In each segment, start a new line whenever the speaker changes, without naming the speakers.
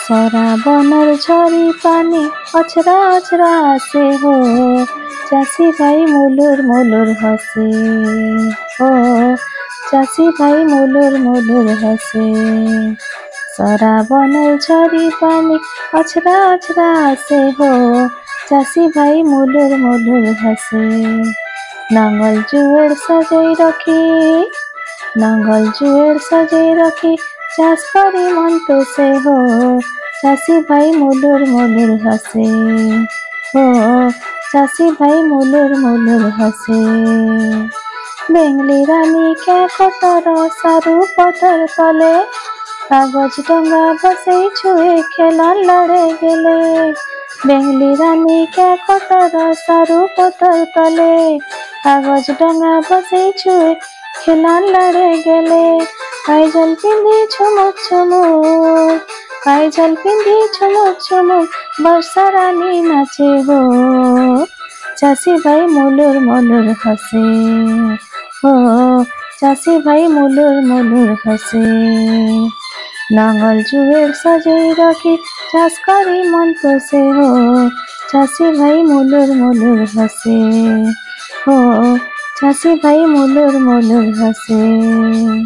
सराबनर झरी पानी अछरा अछरा आसे हो, चाषी भाई मुलुर मुलुर हसे हो, चाषी भाई मुलुर मुलुर हसे। सराबनर झरी पानी अछरा अछरा आसे हो, चाषी भाई मुलुर मुलुर हसे। नांगल जुएड़ सजाई रखी, नांगल जुएड़ सजाई रखी, चाष करी मन तो से हो, चाषी भाई मुलुर मुलुर हसे हो, चाषी भाई मुलुर मुलुर हसे। बेंगली रानी क्या कतर सारू पतर तले, कागज डंगा बसई छुए खेला लड़े गेले। बेंगली रानी क्या कतर सारू पतर तले, कागज डंगा बसई छुए खेला लड़े गेले। काइजल पिंधी छुमुक छुमुक, काइजल पिंधी छुमुक छुमुक, वर्षा रानी नाचे हो, चाषी भाई मुलुर मुलुर हसे हो, चाषी भाई मुलुर मुलुर हसे। नांगल जुएड़ सजाई रखी, चाष करी मन तो से हो, चाषी भाई मुलुर मुलुर हसे हो, चाषी भाई मुलुर मुलुर हसे।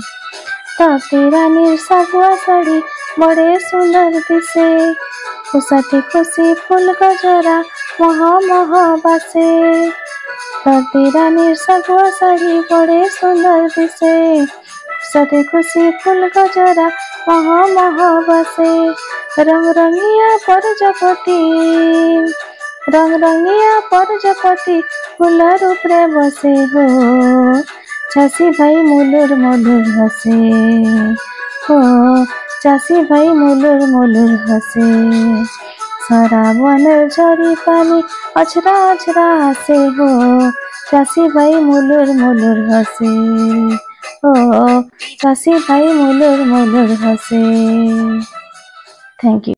तती रानीर सागुआ साड़ी बड़े सुंदर दिसे, खुशाती खुशी फूल गजरा मह मह बासे। तती रानीर सागुआ साड़ी बड़े सुंदर दिसे, खुशाती खुशी फूल गजरा मह मह बासे। रंग रंगिया प्रजापति, रंग रंगिया प्रजापति फूल रूपरे बसे हो, चाषी भाई मुलुर मुलुर हसे हो, चाषी भाई मुलुर मुलुर हसे। सराबनर झरी पानी अछरा अछरा आसे हो, चाषी भाई मुलुर मुलुर हसे हो, चाषी भाई मुलुर मुलुर हसे। Thank you.